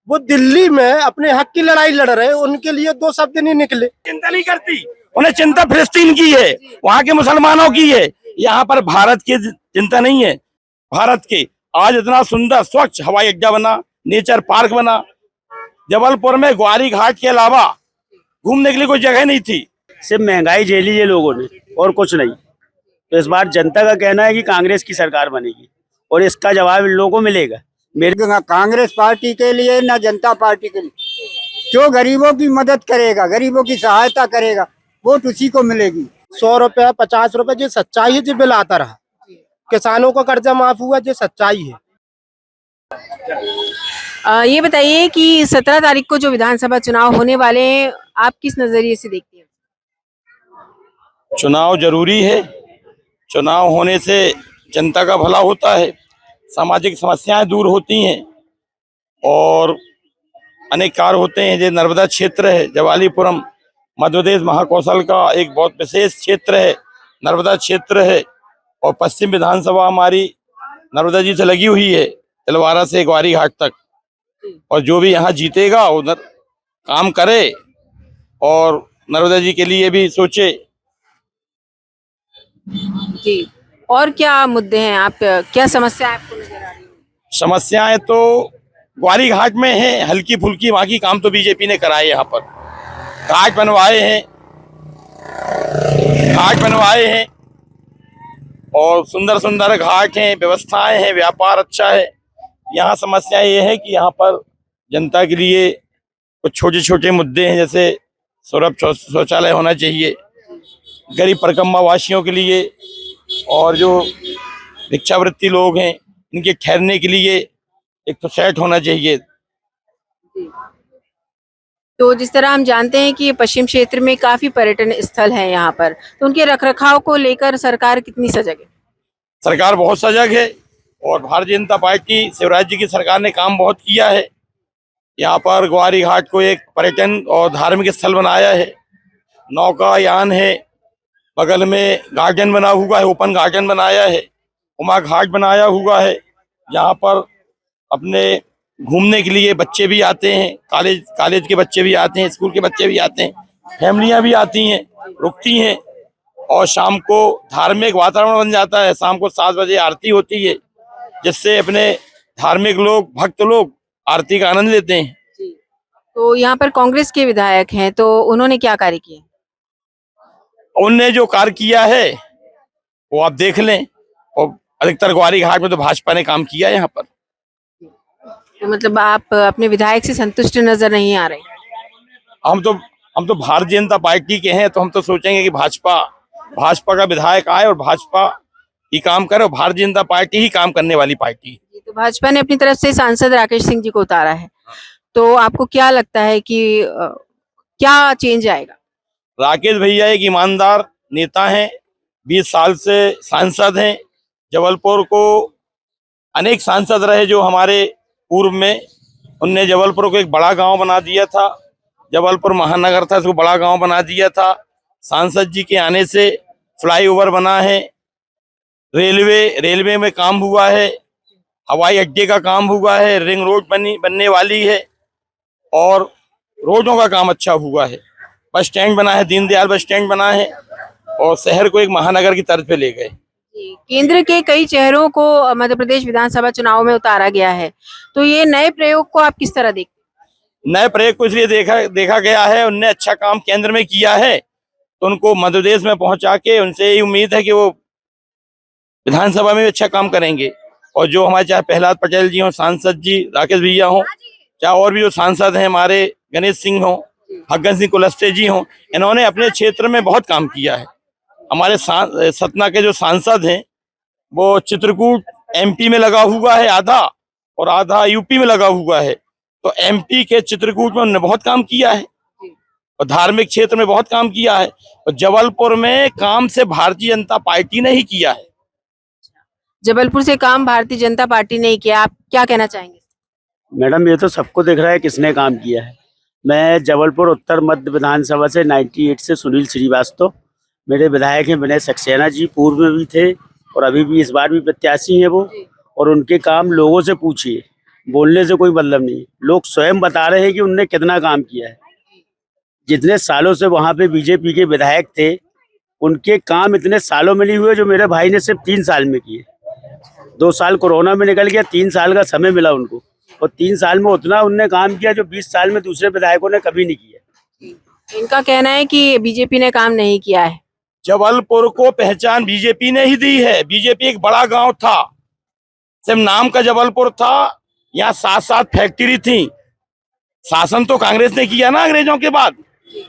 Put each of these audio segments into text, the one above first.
वो दिल्ली में अपने हक की लड़ाई लड़ रहे हैं, उनके लिए दो शब्द नहीं निकले। चिंता नहीं करती, उन्हें चिंता फिलिस्तीन की है, वहां के मुसलमानों की है। यहाँ पर भारत की चिंता नहीं है। भारत के आज इतना सुंदर स्वच्छ हवाई अड्डा बना, नेचर पार्क बना। जबलपुर में ग्वारी घाट के अलावा घूमने के लिए कोई जगह नहीं थी। सिर्फ महंगाई झेली है लोगों ने और कुछ नहीं। तो इस बार जनता का कहना है कि कांग्रेस की सरकार बनेगी और इसका जवाब इन लोगों को मिलेगा। मेरे कांग्रेस पार्टी के लिए ना जनता पार्टी के लिए, जो गरीबों की मदद करेगा, गरीबों की सहायता करेगा, वोट उसी को मिलेगी। 100 रुपया 50 रुपए जो सच्चाई है, जो बिल आता रहा, किसानों का कर्जा माफ हुआ, जो सच्चाई है। ये बताइए कि 17 तारीख को जो विधानसभा चुनाव होने वाले हैं, आप किस नजरिए से देखते हैं? चुनाव जरूरी है। चुनाव होने से जनता का भला होता है, सामाजिक समस्याएं दूर होती हैं और अनेक कार्य होते हैं। जो नर्मदा क्षेत्र है, जवालीपुरम मध्य प्रदेश महाकौशल का एक बहुत विशेष क्षेत्र है, नर्मदा क्षेत्र है। और पश्चिम विधानसभा हमारी नर्मदा जी से लगी हुई है, तिलवारा से ग्वारी घाट तक। और जो भी यहाँ जीतेगा उधर काम करे और नर्मदा जी के लिए भी सोचे। जी, और क्या मुद्दे हैं, आप क्या समस्या आपको नजर आ रही है? समस्याएं तो ग्वारी घाट में है, हल्की फुल्की, बाकी काम तो बीजेपी ने कराए। यहाँ पर घाट बनवाए हैं और सुंदर सुंदर घाट हैं, व्यवस्थाएं हैं, व्यापार अच्छा है। यहाँ समस्या ये है कि यहाँ पर जनता के लिए कुछ छोटे छोटे मुद्दे हैं, जैसे सुलभ शौचालय होना चाहिए गरीब परिक्रमा वासियों के लिए, और जो भिक्षावृत्ति लोग हैं इनके ठहरने के लिए एक तो सेट होना चाहिए। तो जिस तरह हम जानते हैं कि पश्चिम क्षेत्र में काफी पर्यटन स्थल हैं यहाँ पर, तो उनके रखरखाव को लेकर सरकार कितनी सजग है? सरकार बहुत सजग है और भारतीय जनता पार्टी शिवराज जी की सरकार ने काम बहुत किया है। यहाँ पर ग्वारी घाट को एक पर्यटन और धार्मिक स्थल बनाया है, नौकायान है, बगल में गार्डन बना हुआ है, ओपन गार्डन बनाया है, उमा घाट बनाया हुआ है, जहाँ पर अपने घूमने के लिए बच्चे भी आते हैं, कॉलेज के बच्चे भी आते हैं, स्कूल के बच्चे भी आते हैं, फैमिलियाँ भी आती हैं, रुकती हैं। और शाम को धार्मिक वातावरण बन जाता है। शाम को 7 बजे आरती होती है, जिससे अपने धार्मिक लोग, भक्त लोग आरती का आनंद लेते हैं। तो यहाँ पर कांग्रेस के विधायक हैं, तो उन्होंने क्या कार्य किए? उनने जो कार्य किया है वो आप देख लें। और अधिकतर ग्वारी घाट में तो भाजपा ने काम किया है यहाँ पर। तो मतलब आप अपने विधायक से संतुष्ट नजर नहीं आ रहे? हम तो भारतीय जनता पार्टी के हैं, तो हम तो सोचेंगे कि भाजपा का विधायक आए और भाजपा ही काम करे, और भारतीय जनता पार्टी ही काम करने वाली पार्टी। तो भाजपा ने अपनी तरफ से सांसद राकेश सिंह जी को उतारा है, तो आपको क्या लगता है कि क्या चेंज आएगा? राकेश भैया एक ईमानदार नेता हैं, 20 साल से सांसद हैं। जबलपुर को अनेक सांसद रहे जो हमारे पूर्व में, उनने जबलपुर को एक बड़ा गांव बना दिया था। जबलपुर महानगर था, इसको बड़ा गांव बना दिया था। सांसद जी के आने से फ्लाईओवर बना है, रेलवे में काम हुआ है, हवाई अड्डे का काम हुआ है, रिंग रोड बनने वाली है और रोडों का काम अच्छा हुआ है। बस स्टैंड बना है, दीनदयाल बस स्टैंड बना है और शहर को एक महानगर की तरफ पे ले गए। केंद्र के कई चेहरों को मध्य प्रदेश विधानसभा चुनाव में उतारा गया है, तो ये नए प्रयोग को आप किस तरह देखते हैं? नए प्रयोग को इसलिए देखा गया है, उनने अच्छा काम केंद्र में किया है, तो उनको मध्य प्रदेश में पहुंचा के उनसे यही उम्मीद है कि वो विधानसभा में भी अच्छा काम करेंगे। और जो हमारे चाहे प्रहलाद पटेल जी हों, सांसद जी राकेश भैया हों, चाहे और भी जो सांसद हैं हमारे गणेश सिंह हों, फग्गन सिंह कुलस्ते जी हों, इन्होंने अपने क्षेत्र में बहुत काम किया है। हमारे सतना के जो सांसद हैं वो चित्रकूट एमपी में लगा हुआ है आधा, और आधा यूपी में लगा हुआ है। तो एमपी के चित्रकूट में उन्होंने बहुत काम किया है और धार्मिक क्षेत्र में बहुत काम किया है। और जबलपुर में काम से भारतीय जनता पार्टी ने ही किया है। जबलपुर से काम भारतीय जनता पार्टी ने ही किया, आप क्या कहना चाहेंगे? मैडम, ये तो सबको दिख रहा है किसने काम किया है। मैं जबलपुर उत्तर मध्य विधानसभा से 98 से सुनील श्रीवास्तव, मेरे विधायक हैं विनय सक्सेना जी, पूर्व में भी थे और अभी भी, इस बार भी प्रत्याशी हैं वो। और उनके काम लोगों से पूछिए, बोलने से कोई मतलब नहीं। लोग स्वयं बता रहे हैं कि उनने कितना काम किया है। जितने सालों से वहां पे बीजेपी के विधायक थे, उनके काम इतने सालों में नहीं हुए जो मेरे भाई ने सिर्फ 3 साल में किए। 2 साल कोरोना में निकल गया, 3 साल का समय मिला उनको, और 3 साल में उतना उनने काम किया जो 20 साल में दूसरे विधायकों ने कभी नहीं किया। इनका कहना है कि बीजेपी ने काम नहीं किया है। जबलपुर को पहचान बीजेपी ने ही दी है। बीजेपी एक बड़ा गांव था, सिर्फ नाम का जबलपुर था। यहाँ 7-7 फैक्ट्री थी। शासन तो कांग्रेस ने किया ना अंग्रेजों के बाद,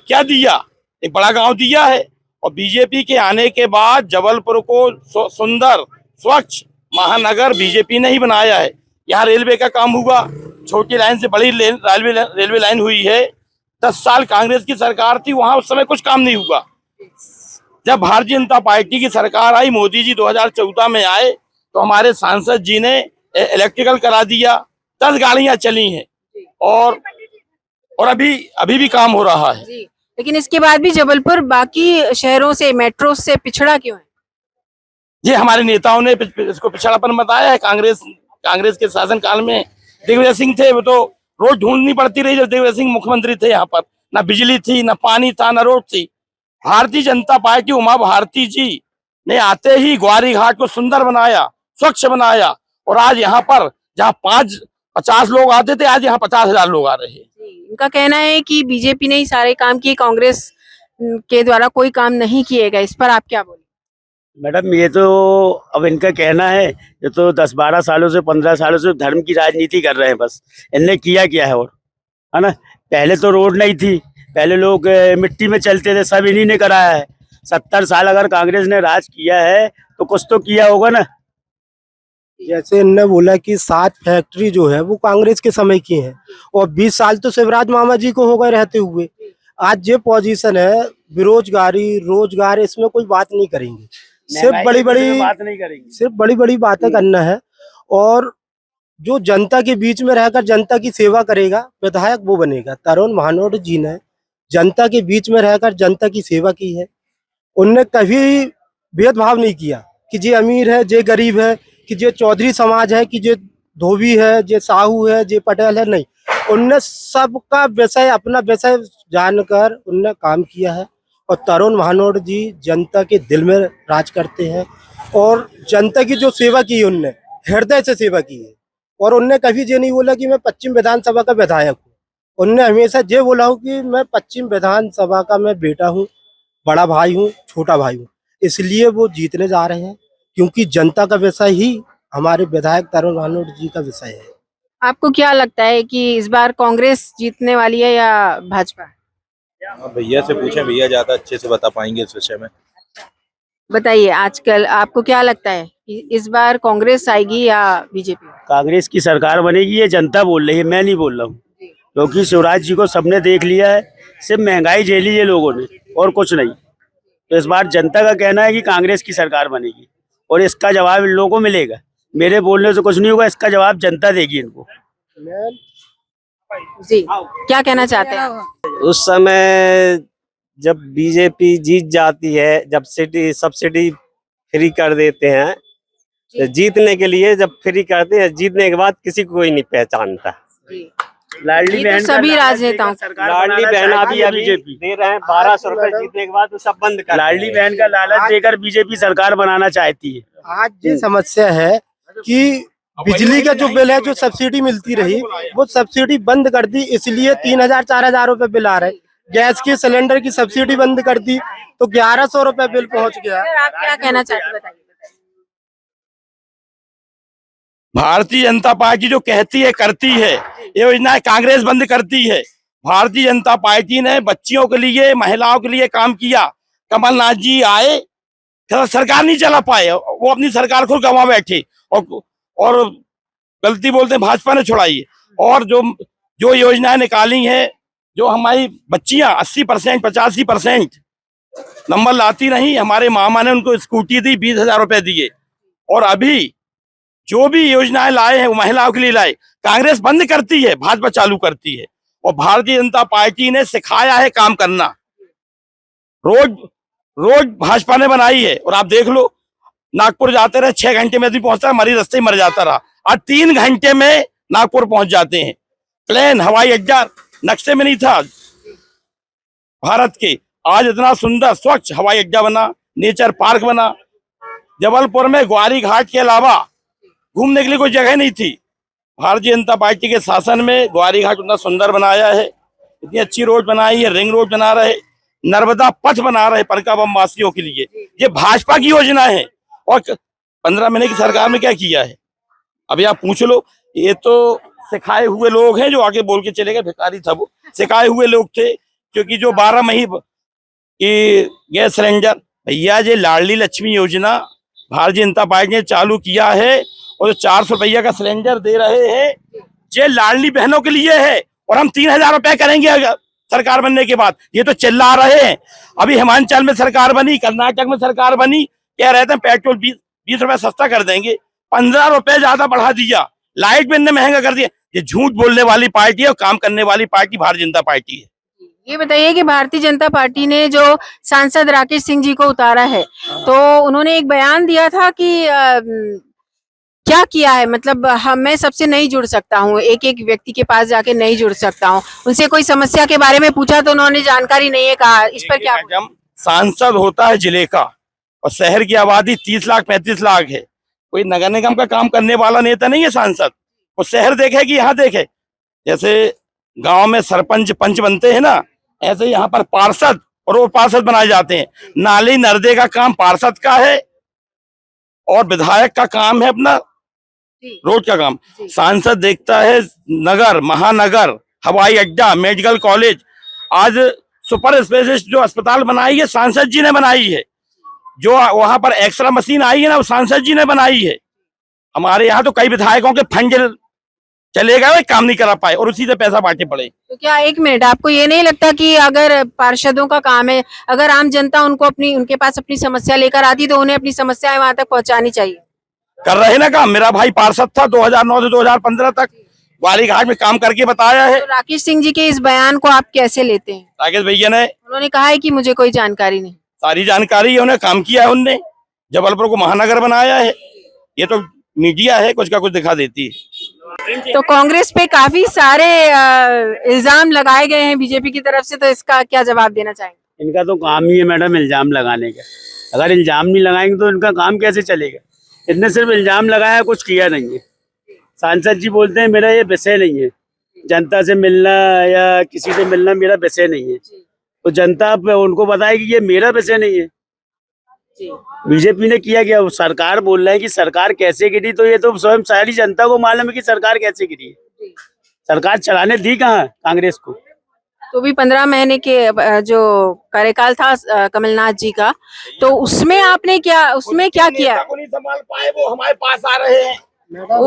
क्या दिया? एक बड़ा गांव दिया है। और बीजेपी के आने के बाद जबलपुर को सुंदर स्वच्छ महानगर बीजेपी ने ही बनाया है। यहाँ रेलवे का काम हुआ, छोटी लाइन से बड़ी रेलवे लाइन हुई है। 10 साल कांग्रेस की सरकार थी, वहां उस समय कुछ काम नहीं हुआ। जब भारतीय जनता पार्टी की सरकार आई, मोदी जी 2014 में आए, तो हमारे सांसद जी ने इलेक्ट्रिकल करा दिया। 10 गाड़ियां चली हैं और अभी भी काम हो रहा है। जी, लेकिन इसके बाद भी जबलपुर बाकी शहरों से, मेट्रो से पिछड़ा क्यों है? ये हमारे नेताओं ने इसको पिछड़ापन बताया है। कांग्रेस के शासनकाल में दिग्विजय सिंह थे, वो तो रोड ढूंढनी पड़ती रही जब दिग्विजय सिंह मुख्यमंत्री थे। यहाँ पर ना बिजली थी, ना पानी था, ना रोड थी। भारतीय जनता पार्टी उमा भारती जी ने आते ही ग्वारी घाट को सुंदर बनाया, स्वच्छ बनाया, और आज यहाँ पर जहाँ 50 लोग आते थे, आज यहाँ 50,000 लोग आ रहे हैं। इनका कहना है कि बीजेपी ने ही सारे काम किए, कांग्रेस के द्वारा कोई काम नहीं किए गए। इस पर आप क्या बोले? मैडम, ये तो अब इनका कहना है। ये तो 10-12 सालों से, 15 सालों से धर्म की राजनीति कर रहे हैं बस। इनने किया क्या है? और है ना, पहले तो रोड नहीं थी, पहले लोग मिट्टी में चलते थे, सब इन्हीं ने कराया है। 70 साल अगर कांग्रेस ने राज किया है तो कुछ तो किया होगा ना। जैसे इनने बोला कि 7 फैक्ट्री जो है वो कांग्रेस के समय की है, और 20 साल तो शिवराज मामा जी को हो गए रहते हुए। आज ये पोजीशन है, बेरोजगारी, रोजगार, इसमें कोई बात नहीं करेंगे। सिर्फ बड़ी बड़ी बातें करना है। और जो जनता के बीच में रहकर जनता की सेवा करेगा, विधायक वो बनेगा। तरुण भानोट जी ने जनता के बीच में रहकर जनता की सेवा की है। उनने कभी भेदभाव नहीं किया कि जे अमीर है, जे गरीब है, कि जे चौधरी समाज है, कि जे धोबी है, जे साहू है, जे पटेल है, नहीं। उनने सबका विषय, अपना विषय जानकर उनने काम किया है। और तरुण भानोट जी जनता के दिल में राज करते हैं, और जनता की जो सेवा की है उनने हृदय से सेवा की है। और उनने कभी ये नहीं बोला कि मैं पश्चिम विधानसभा का विधायक हूँ। उनने हमेशा ये बोला हूँ कि मैं पश्चिम विधानसभा का मैं बेटा हूँ, बड़ा भाई हूँ, छोटा भाई हूँ। इसलिए वो जीतने जा रहे हैं, क्योंकि जनता का विषय ही हमारे विधायक तरुण भानोट जी का विषय है। आपको क्या लगता है कि इस बार कांग्रेस जीतने वाली है या भाजपा? भैया से पूछें, भैया ज्यादा अच्छे से बता पाएंगे इस विषय में। बताइए, आजकल आपको क्या लगता है कि इस बार कांग्रेस आएगी या बीजेपी? कांग्रेस की सरकार बनेगी, ये जनता बोल रही है, मैं नहीं बोल रहा हूँ। क्योंकि शिवराज जी को सबने देख लिया है, सिर्फ महंगाई झेली है लोगों ने और कुछ नहीं। तो इस बार जनता का कहना है कि कांग्रेस की सरकार बनेगी, और इसका जवाब इन लोगों को मिलेगा। मेरे बोलने से कुछ नहीं होगा, इसका जवाब जनता देगी इनको। जी, क्या कहना चाहते हैं? उस समय जब बीजेपी जीत जाती है, जब सब्सिडी फ्री कर देते हैं, तो जीतने के लिए जब फ्री करते हैं, जीतने के बाद किसी को कोई नहीं पहचानता। लाडली ये तो बहन का सभी लालच राजनेताओं देकर सरकार लाडली बनाना बहन चाहती अभी है अभी बीजेपी। दे रहे हैं 1200 रुपए, जीतने के बाद वो सब बंद कर। लाडली बहन का लालच देकर बीजेपी सरकार बनाना चाहती है। आज ये समस्या है कि बिजली का जो बिल है, जो सब्सिडी मिलती रही, वो सब्सिडी बंद कर दी। इसलिए 3,000-4,000 रुपए बिल आ रहे। गैस के सिलेंडर की सब्सिडी बंद कर दी तो 1,100 रुपए बिल पहुंच गया। आप क्या कहना चाहते हैं, बताइए। भारतीय जनता पार्टी जो कहती है करती है, ये योजना कांग्रेस बंद करती है। भारतीय जनता पार्टी ने बच्चियों के लिए, महिलाओं के लिए काम किया। कमलनाथ जी आए, सरकार नहीं चला पाए, वो अपनी सरकार खुद गंवा बैठे, और गलती बोलते हैं भाजपा ने छुड़ाई। और जो योजनाएं निकाली हैं, जो हमारी बच्चियां 80%, 85% नंबर लाती नहीं, हमारे मामा ने उनको स्कूटी दी, 20,000 रुपए दिए। और अभी जो भी योजनाएं लाए हैं वो महिलाओं के लिए लाए। कांग्रेस बंद करती है, भाजपा चालू करती है। और भारतीय जनता पार्टी ने सिखाया है काम करना। रोड भाजपा ने बनाई है। और आप देख लो, नागपुर जाते रहे 6 घंटे में भी पहुंचता, मरीज रास्ते मर जाता रहा। आज 3 घंटे में नागपुर पहुंच जाते हैं। प्लेन हवाई अड्डा नक्शे में नहीं था भारत के, आज इतना सुंदर स्वच्छ हवाई अड्डा बना, नेचर पार्क बना। जबलपुर में ग्वारी घाट के अलावा घूमने के लिए कोई जगह नहीं थी। भारतीय जनता पार्टी के शासन में ग्वारी घाट उतना सुंदर बनाया है, इतनी अच्छी रोड बनाई है, रिंग रोड बना रहे, नर्मदा पथ बना रहे परकाबम वासियों के लिए। ये भाजपा की योजना है। और 15 महीने की सरकार में क्या किया है अभी आप पूछ लो। ये तो सिखाए हुए लोग हैं जो आगे बोल के चले गए, भिखारी था वो, सिखाए हुए लोग थे। क्योंकि जो 12 महीने की गैस सिलेंडर, भैया ये लाडली लक्ष्मी योजना भारतीय जनता पार्टी ने चालू किया है, और जो 400 रुपया का सिलेंडर दे रहे हैं ये लाडली बहनों के लिए है। और हम 3000 रुपए करेंगे अगर सरकार बनने के बाद। ये तो चिल्ला रहे हैं। अभी हिमाचल में सरकार बनी, कर्नाटक में सरकार बनी, कह रहे थे पेट्रोल 20 रुपए सस्ता कर देंगे, 15 रुपए ज्यादा बढ़ा दिया, लाइट बिल ने महंगा कर दिया। ये झूठ बोलने वाली पार्टी है और काम करने वाली पार्टी भारतीय जनता पार्टी है। ये बताइए कि भारतीय जनता पार्टी ने जो सांसद राकेश सिंह जी को उतारा है, तो उन्होंने एक बयान दिया था कि क्या किया है, मतलब मैं सबसे नहीं जुड़ सकता हूँ, एक एक व्यक्ति के पास जाके नहीं जुड़ सकता हूँ। उनसे कोई समस्या के बारे में पूछा तो उन्होंने जानकारी नहीं है कहा। इस पर क्या? जब सांसद होता है जिले का और शहर की आबादी 30 लाख 35 लाख है, कोई नगर निगम का काम करने वाला नेता नहीं है सांसद। वो शहर देखे कि यहाँ देखे। जैसे गांव में सरपंच पंच बनते हैं ना, ऐसे यहाँ पर पार्षद और वो पार्षद बनाए जाते हैं। नाली नर्दे का काम पार्षद का है और विधायक का काम है अपना रोड का काम। सांसद देखता है नगर, महानगर, हवाई अड्डा, मेडिकल कॉलेज। आज सुपर स्पेशलिस्ट जो अस्पताल बनाई है सांसद जी ने बनाई है। जो वहां पर एक्सरा मशीन आई है ना, वो सांसद जी ने बनाई है। हमारे यहाँ तो कई विधायकों के फंड चले गए, काम नहीं करा पाए और उसी से पैसा बांटे पड़े। तो क्या, एक मिनट, आपको ये नहीं लगता कि अगर पार्षदों का काम है, अगर आम जनता उनके पास अपनी समस्या लेकर आती तो उन्हें अपनी समस्याएं वहां तक पहुंचानी चाहिए? कर रहे ना काम। मेरा भाई पार्षद था 2009 से 2015 तक, ग्वारी घाट में काम करके बताया है। तो राकेश सिंह जी के इस बयान को आप कैसे लेते हैं? राकेश भैया ने उन्होंने कहा है कि मुझे कोई जानकारी नहीं। सारी जानकारी है, उन्हें काम किया है, उनने जबलपुर को महानगर बनाया है। ये तो मीडिया है, कुछ का कुछ दिखा देती है। तो कांग्रेस पे काफी सारे इल्जाम लगाए गए हैं बीजेपी की तरफ से, तो इसका क्या जवाब देना चाहेंगे? इनका तो काम ही है मैडम इल्जाम लगाने का। अगर इल्जाम नहीं लगाएंगे तो इनका काम कैसे चलेगा? इतने सिर्फ इल्जाम लगाया, कुछ किया नहीं है। सांसद जी बोलते हैं मेरा ये विषय नहीं है, जनता से मिलना या किसी से मिलना मेरा विषय नहीं है। तो जनता उनको बताए कि ये मेरा विषय नहीं है। बीजेपी ने किया क्या? सरकार बोल रहे हैं कि सरकार कैसे गिरी, तो ये तो स्वयं सारी जनता को मालूम है कि सरकार कैसे गिरी है। सरकार चलाने दी कहाँ कांग्रेस को? तो भी 15 महीने के जो कार्यकाल था कमलनाथ जी का, तो उसमें आपने क्या, उसमें क्या किया? को नहीं संभाल पाए, वो हमारे पास आ रहे हैं।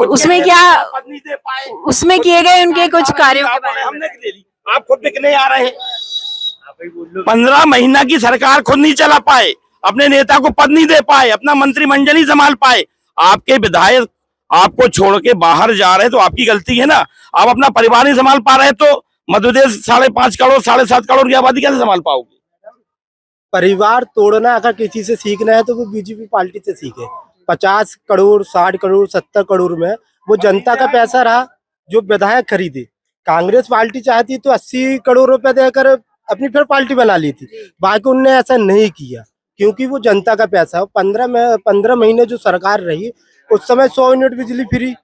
उसमें क्या, पद नहीं दे पाए, उसमें किए गए उनके कुछ कार्यों के बारे में? हमने ले ली। आप खुद बिकने आ रहे हैं। 15 महीना की सरकार खुद नहीं चला पाए, अपने नेता को पद नहीं दे पाए, अपना मंत्रिमंडल नहीं संभाल पाए। आपके विधायक आपको छोड़ के बाहर जा रहे हैं तो आपकी गलती है ना। आप अपना परिवार नहीं संभाल पा रहे तो मध्य प्रदेश 5.5 करोड़ 7.5 करोड़ की आबादी कैसे संभाल पाओगे? परिवार तोड़ना अगर किसी से सीखना है तो वो बीजेपी पार्टी से सीखे। 50 करोड़ 60 करोड़ 70 करोड़ में वो जनता का पैसा रहा जो विधायक खरीदे। कांग्रेस पार्टी चाहती तो 80 करोड़ रुपए देकर अपनी फिर पार्टी बना ली थी। बाकी उनने ऐसा नहीं किया क्योंकि वो जनता का पैसा। 15 महीने जो सरकार रही उस समय 100 यूनिट बिजली फ्री,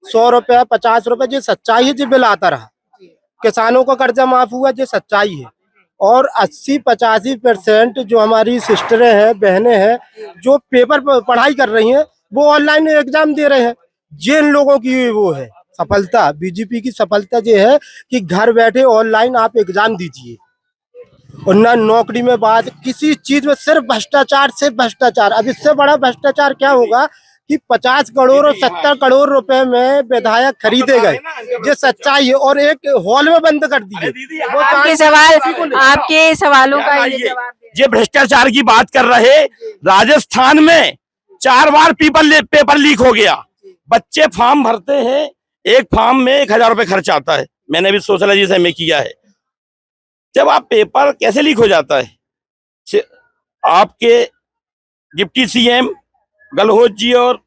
100 रुपया 50 रुपए, जो सच्चाई है जो बिल आता रहा। किसानों का कर्जा माफ हुआ, जो सच्चाई है। और 80-85% जो हमारी सिस्टरें हैं, बहनें हैं, जो पेपर पर पढ़ाई कर रही हैं, वो ऑनलाइन एग्जाम दे रहे हैं। जिन लोगों की वो है सफलता, बीजेपी की सफलता ये है कि घर बैठे ऑनलाइन आप एग्जाम दीजिए और ना नौकरी में बात, किसी चीज में सिर्फ भ्रष्टाचार से भ्रष्टाचार। अब इससे बड़ा भ्रष्टाचार क्या होगा कि 50 करोड़ और 70 करोड़ रुपए में विधायक खरीदे गए, ये सच्चाई है। और एक हॉल में बंद कर दिए। वो आपके सवालों का ये जवाब ये भ्रष्टाचार की बात कर रहे। राजस्थान में 4 बार पेपर लीक हो गया। बच्चे फॉर्म भरते हैं, एक फॉर्म में 1000 रुपए खर्च आता है। मैंने भी सोशलॉजी में किया है। जब आप पेपर कैसे लीक हो जाता है? आपके डिप्टी सीएम गहलोत जी और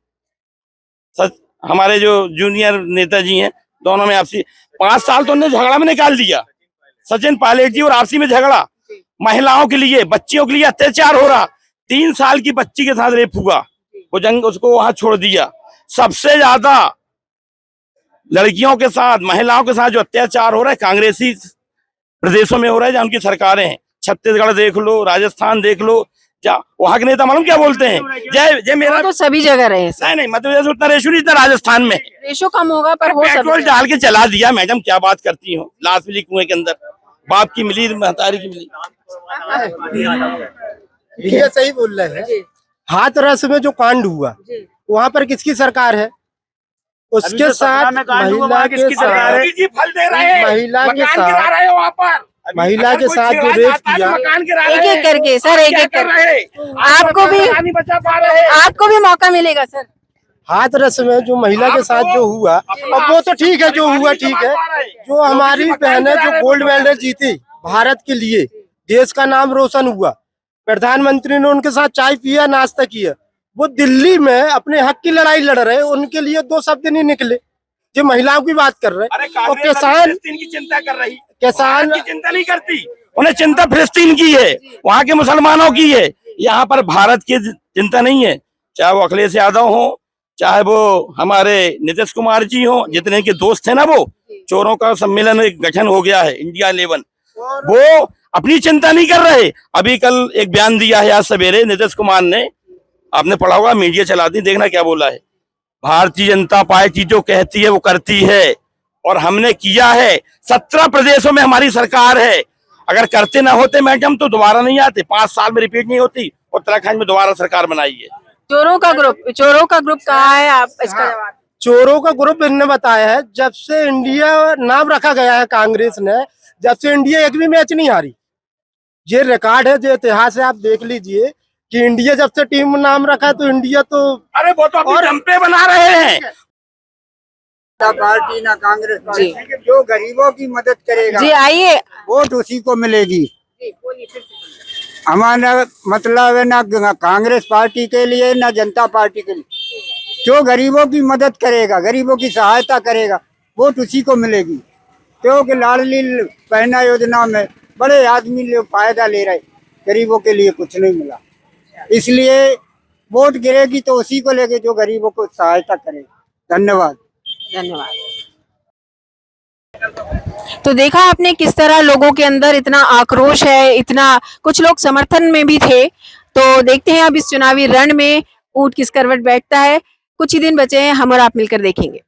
हमारे जो जूनियर नेताजी हैं दोनों में आपसी 5 साल तो उन्होंने झगड़ा में निकाल दिया। सचिन पायलट जी और आपसी में झगड़ा, महिलाओं के लिए, बच्चियों के लिए अत्याचार हो रहा। 3 साल की बच्ची के साथ रेप हुआ, वो जंग उसको वहां छोड़ दिया। सबसे ज्यादा लड़कियों के साथ, महिलाओं के साथ जो अत्याचार हो रहा है कांग्रेसी प्रदेशों में हो रहा है जहाँ उनकी सरकारें हैं। छत्तीसगढ़ देख लो, राजस्थान देख लो, क्या वहां के नेता मालूम क्या बोलते हैं? जय जय मेरा तो सभी जगह रहे हैं। नहीं मध्य प्रदेश में उतना रेशो नहीं, इतना राजस्थान में रेशो कम होगा पर हो पेट्रोल सब डाल के चला दिया। मैडम क्या बात करती हो, लाश मिली कुएं के अंदर, बाप की मिली, महतारी की मिली। ये सही बोल रहे हैं। हाथरस में जो कांड हुआ वहाँ पर किसकी सरकार है? उसके साथ महिला के साथ, जी फल दे रहे हैं, महिला के मकान गिरा साथ, रहे हो वहाँ पर, महिला के साथ जो रेप किया, मकान गिरा रहे एक एक करके सर, एक एक कर रहे करके आपको भी नहीं बचा पा रहे। आपको भी मौका मिलेगा सर। हाथरस में जो महिला के साथ जो हुआ, अब वो तो ठीक है, जो हुआ ठीक है। जो हमारी बहन है जो गोल्ड मेडल जीती भारत के लिए, देश का नाम रोशन हुआ, प्रधानमंत्री ने उनके साथ चाय पिया, नाश्ता किया, वो दिल्ली में अपने हक की लड़ाई लड़ रहे, उनके लिए 2 शब्द नहीं निकले। जो महिलाओं की बात कर रहे हैं, और किसान की चिंता कर रही, किसान की चिंता नहीं करती, उन्हें चिंता फिलिस्तीन की है, वहाँ के मुसलमानों की है। यहाँ पर भारत की चिंता नहीं है। चाहे वो अखिलेश यादव हो, चाहे वो हमारे नीतीश कुमार जी हो, जितने के दोस्त थे ना, वो चोरों का सम्मेलन एक गठन हो गया है इंडिया 11, वो अपनी चिंता नहीं कर रहे। अभी कल एक बयान दिया है आज सवेरे नीतीश कुमार ने, आपने पढ़ा होगा, मीडिया चलाती, देखना क्या बोला है। भारतीय जनता पार्टी जो कहती है वो करती है, और हमने किया है। 17 प्रदेशों में हमारी सरकार है। अगर करते ना होते मैडम तो दोबारा नहीं आते, 5 साल में रिपीट नहीं होती। उत्तराखंड में दोबारा सरकार बनाई है। चोरों का ग्रुप कहाँ है? आप इसका जवाब। चोरों का ग्रुप इन्होंने बताया है, जब से इंडिया नाम रखा गया है कांग्रेस ने, जब से इंडिया एक भी मैच नहीं हारी। ये रिकॉर्ड है, जो इतिहास है, आप देख लीजिए कि इंडिया जब से टीम नाम रखा है तो इंडिया तो, अरे वो तो और जंपे बना रहे हैं। पार्टी ना कांग्रेस पार्टी, जो गरीबों की मदद करेगा जी आइए। वोट उसी को मिलेगी। हमारा मतलब है ना कांग्रेस पार्टी के लिए ना जनता पार्टी के लिए, जो गरीबों की मदद करेगा, गरीबों की सहायता करेगा, वोट उसी को मिलेगी। क्योंकि लाडली बहना योजना में बड़े आदमी लोग फायदा ले रहे, गरीबों के लिए कुछ नहीं मिला, इसलिए वोट गिरेगी तो उसी को लेके जो गरीबों को सहायता करेगा। धन्यवाद। धन्यवाद। तो देखा आपने किस तरह लोगों के अंदर इतना आक्रोश है, इतना कुछ लोग समर्थन में भी थे। तो देखते हैं अब इस चुनावी रण में ऊंट किस करवट बैठता है। कुछ ही दिन बचे हैं, हम और आप मिलकर देखेंगे।